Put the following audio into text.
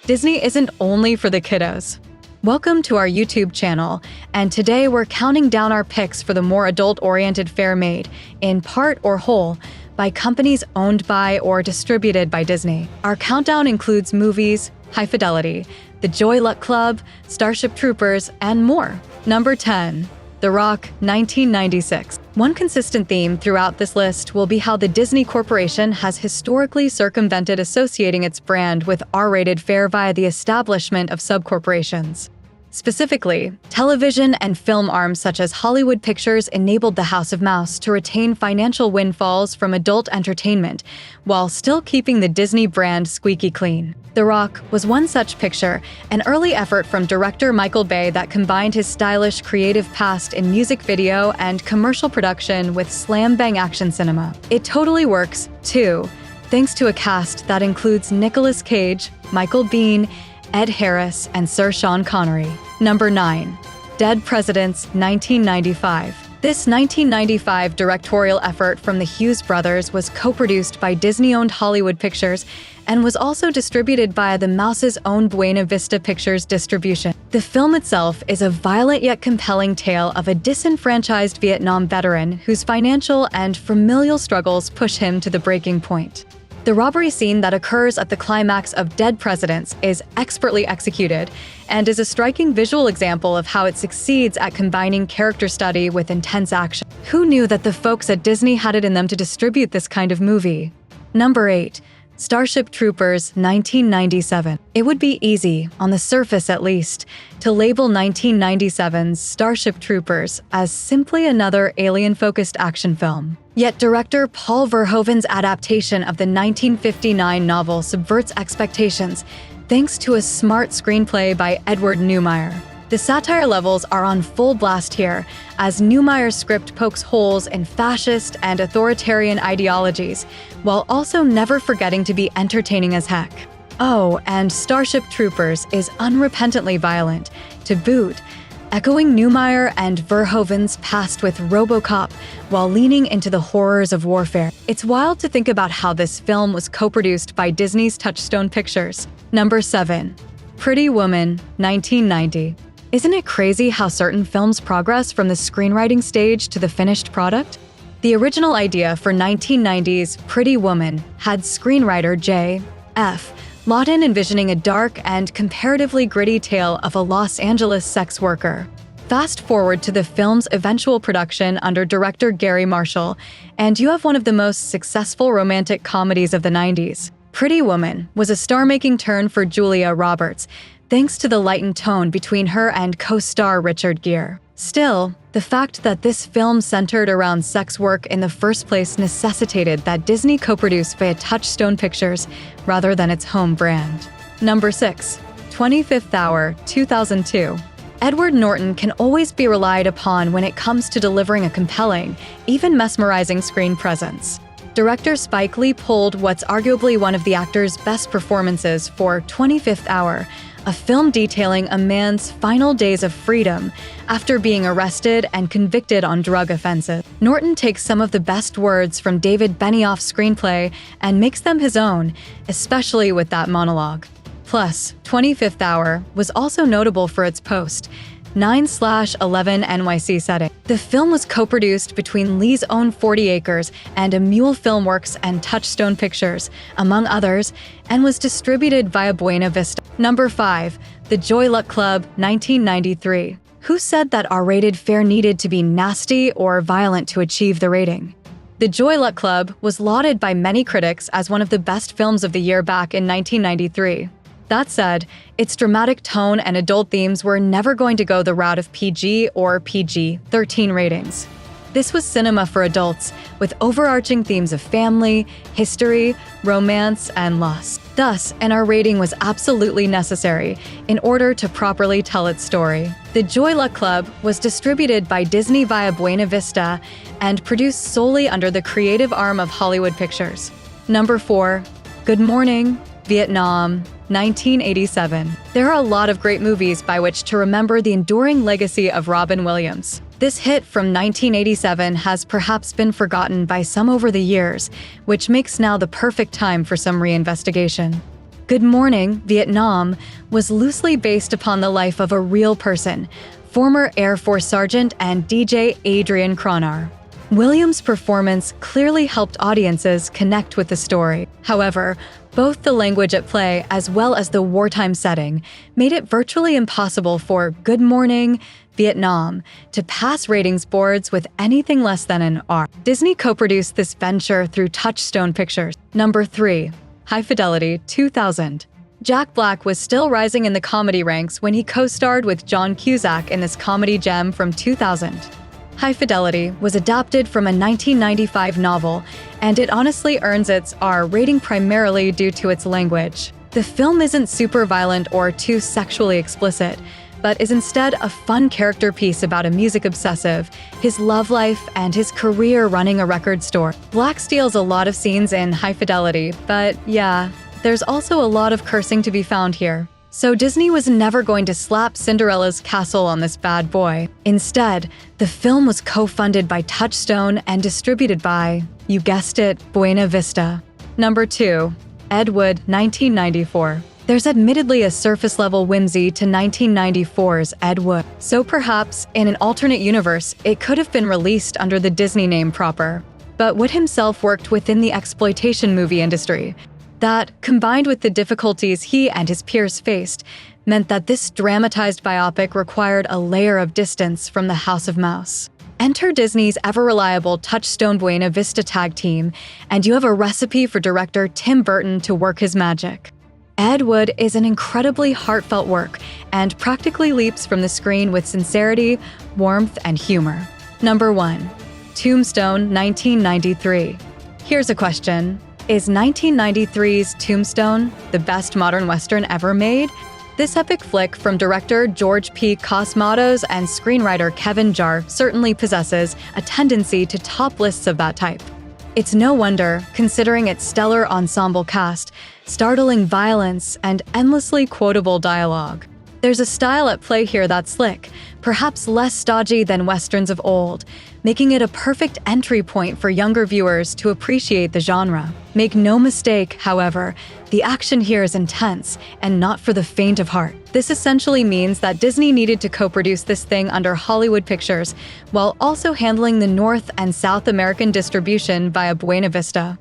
Disney isn't only for the kiddos. Welcome to our YouTube channel, and today we're counting down our picks for the more adult-oriented fare made, in part or whole, by companies owned by or distributed by Disney. Our countdown includes movies, High Fidelity, The Joy Luck Club, Starship Troopers, and more. Number 10. The Rock, 1996. One consistent theme throughout this list will be how the Disney Corporation has historically circumvented associating its brand with R-rated fare via the establishment of subcorporations. Specifically, television and film arms such as Hollywood Pictures enabled the House of Mouse to retain financial windfalls from adult entertainment while still keeping the Disney brand squeaky clean. The Rock was one such picture, an early effort from director Michael Bay that combined his stylish creative past in music video and commercial production with slam-bang action cinema. It totally works, too, thanks to a cast that includes Nicolas Cage, Michael Biehn, Ed Harris, and Sir Sean Connery. Number 9. Dead Presidents, 1995. This 1995 directorial effort from the Hughes brothers was co-produced by Disney-owned Hollywood Pictures and was also distributed via the Mouse's own Buena Vista Pictures distribution. The film itself is a violent yet compelling tale of a disenfranchised Vietnam veteran whose financial and familial struggles push him to the breaking point. The robbery scene that occurs at the climax of Dead Presidents is expertly executed and is a striking visual example of how it succeeds at combining character study with intense action. Who knew that the folks at Disney had it in them to distribute this kind of movie? Number 8. Starship Troopers, 1997. It would be easy, on the surface at least, to label 1997's Starship Troopers as simply another alien-focused action film. Yet director Paul Verhoeven's adaptation of the 1959 novel subverts expectations thanks to a smart screenplay by Edward Neumeier. The satire levels are on full blast here, as Neumeier's script pokes holes in fascist and authoritarian ideologies, while also never forgetting to be entertaining as heck. Oh, and Starship Troopers is unrepentantly violent, to boot, echoing Neumeier and Verhoeven's past with RoboCop while leaning into the horrors of warfare. It's wild to think about how this film was co-produced by Disney's Touchstone Pictures. Number 7. Pretty Woman, 1990. Isn't it crazy how certain films progress from the screenwriting stage to the finished product? The original idea for 1990's Pretty Woman had screenwriter J.F. Lawton envisioning a dark and comparatively gritty tale of a Los Angeles sex worker. Fast forward to the film's eventual production under director Gary Marshall, and you have one of the most successful romantic comedies of the 90s. Pretty Woman was a star-making turn for Julia Roberts, thanks to the lightened tone between her and co-star Richard Gere. Still, the fact that this film centered around sex work in the first place necessitated that Disney co-produce via Touchstone Pictures rather than its home brand. Number 6. 25th Hour, 2002. Edward Norton can always be relied upon when it comes to delivering a compelling, even mesmerizing screen presence. Director Spike Lee pulled what's arguably one of the actor's best performances for 25th Hour, a film detailing a man's final days of freedom after being arrested and convicted on drug offenses. Norton takes some of the best words from David Benioff's screenplay and makes them his own, especially with that monologue. Plus, 25th Hour was also notable for its post 9/11 NYC setting. The film was co-produced between Lee's own 40 Acres and a Mule Filmworks and Touchstone Pictures, among others, and was distributed via Buena Vista. Number 5. The Joy Luck Club, 1993. Who said that R-rated fare needed to be nasty or violent to achieve the rating? The Joy Luck Club was lauded by many critics as one of the best films of the year back in 1993. That said, its dramatic tone and adult themes were never going to go the route of PG or PG-13 ratings. This was cinema for adults, with overarching themes of family, history, romance, and loss. Thus, an R rating was absolutely necessary in order to properly tell its story. The Joy Luck Club was distributed by Disney via Buena Vista and produced solely under the creative arm of Hollywood Pictures. Number 4. Good Morning, Vietnam, 1987. There are a lot of great movies by which to remember the enduring legacy of Robin Williams. This hit from 1987 has perhaps been forgotten by some over the years, which makes now the perfect time for some reinvestigation. Good Morning, Vietnam was loosely based upon the life of a real person, former Air Force Sergeant and DJ Adrian Cronar. Williams' performance clearly helped audiences connect with the story. However, both the language at play as well as the wartime setting made it virtually impossible for Good Morning, Vietnam to pass ratings boards with anything less than an R. Disney co-produced this venture through Touchstone Pictures. Number 3. High Fidelity, 2000. Jack Black was still rising in the comedy ranks when he co-starred with John Cusack in this comedy gem from 2000. High Fidelity was adapted from a 1995 novel, and it honestly earns its R rating primarily due to its language. The film isn't super violent or too sexually explicit, but is instead a fun character piece about a music obsessive, his love life, and his career running a record store. Black steals a lot of scenes in High Fidelity, but yeah, there's also a lot of cursing to be found here. So Disney was never going to slap Cinderella's castle on this bad boy. Instead, the film was co-funded by Touchstone and distributed by, you guessed it, Buena Vista. Number 2. Ed Wood, 1994. There's admittedly a surface-level whimsy to 1994's Ed Wood. So perhaps, in an alternate universe, it could have been released under the Disney name proper. But Wood himself worked within the exploitation movie industry. That, combined with the difficulties he and his peers faced, meant that this dramatized biopic required a layer of distance from the House of Mouse. Enter Disney's ever-reliable Touchstone Buena Vista tag team, and you have a recipe for director Tim Burton to work his magic. Ed Wood is an incredibly heartfelt work and practically leaps from the screen with sincerity, warmth, and humor. Number 1. Tombstone, 1993. Here's a question. Is 1993's Tombstone the best modern Western ever made? This epic flick from director George P. Cosmatos and screenwriter Kevin Jarre certainly possesses a tendency to top lists of that type. It's no wonder, considering its stellar ensemble cast, startling violence, and endlessly quotable dialogue. There's a style at play here that's slick, perhaps less stodgy than Westerns of old, making it a perfect entry point for younger viewers to appreciate the genre. Make no mistake, however, the action here is intense and not for the faint of heart. This essentially means that Disney needed to co-produce this thing under Hollywood Pictures, while also handling the North and South American distribution via Buena Vista.